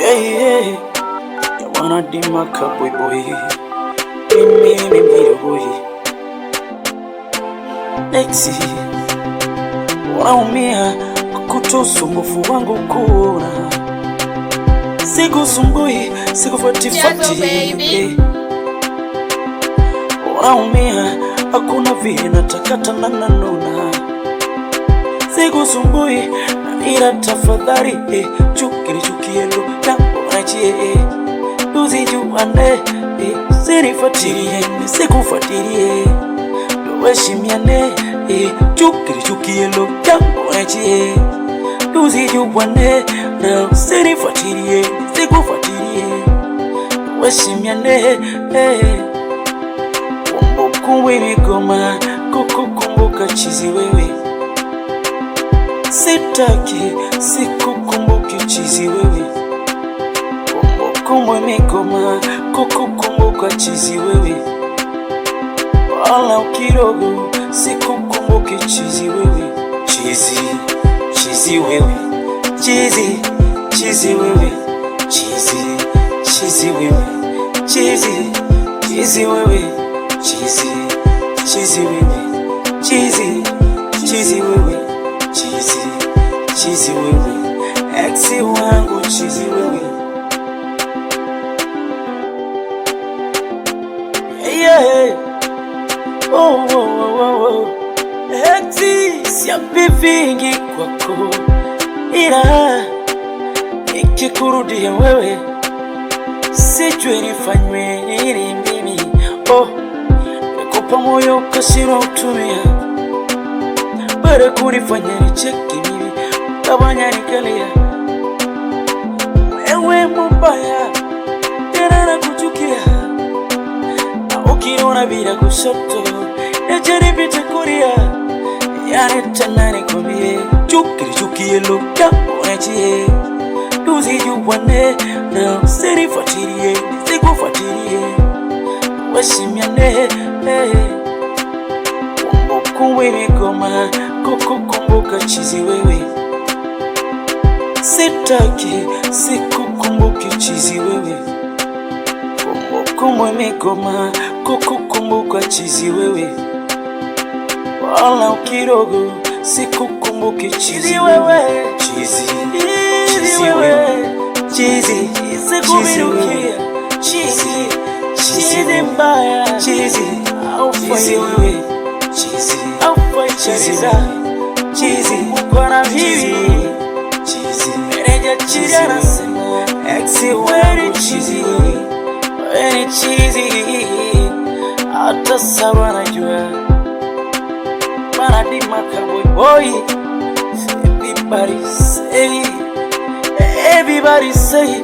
yeah. You wanna be my cowboy boy. Mimi boy. Lexi, unaumia kukuta usumbufu wangu kuona. Sikusumbui, sikufuatifati. Unaumia, hakuna vile natakata na nanona. Sikusumbui, na ila tafadhali chukie lo na unachie usijuane usinifuatilie nisikufuatilie tuheshimiane chukie lo na unachie usijuane na usinifuatilie nisikufuatilie tuheshimiane kumbukumbu imegoma kukukumbuka chizi wewe. Sitaki sikukumbuki chizi wewe. Kumbukumbu imegoma kukukumbuka chizi wewe. Wala ukidogo sikukumbuki chizi wewe. Chizi wewe. Chizi wewe. Chizi wewe. Chizi wewe. Chizi wewe. Chizi wewe. Chizi wewe, eksi wangu chizi wewe. Yeah. Oh. Eksi siambi vingi kwako, ila nikikurudia wewe sijui nifanywe nini mimi. Nikupa moyo ukashindwa kutumia, bora kunifanya nicheke mimi kabanya nikalia. Wewe mbaya tena nakuchukia, na ukiniona bila kushoto niache nipite kulia. Yani tena nikwambie chukie lo na unachie tusijuane na usinifuatilie nisikufuatilie tuheshimiane. Kumbukumbu imegoma kukukumbuka chizi wewe. Sitaki sikukumbuki chizi wewe. Kumbukumbu imegoma kukukumbuka chizi wewe. Wala ukidogo sikukumbuki chizi wewe. Chizi wewe. Sikubirukia chizi mbaya. Chizi wewe. Chizi ukona hivi meneja chizi anasema eksi weni chizi hata sawa najua Manadi Cowboy boy. Everybody say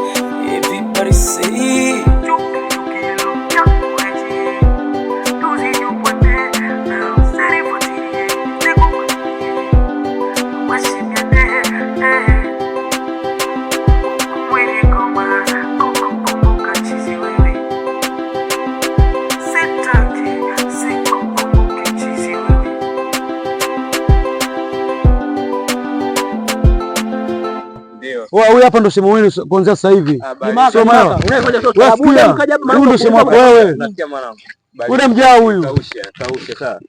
huyu hapa ndo shemo wenu kuanzia sasa hivi. Soma huyu ndo shemo wako wewe. Ule mjaa huyu.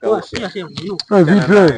Kausha. Vipi?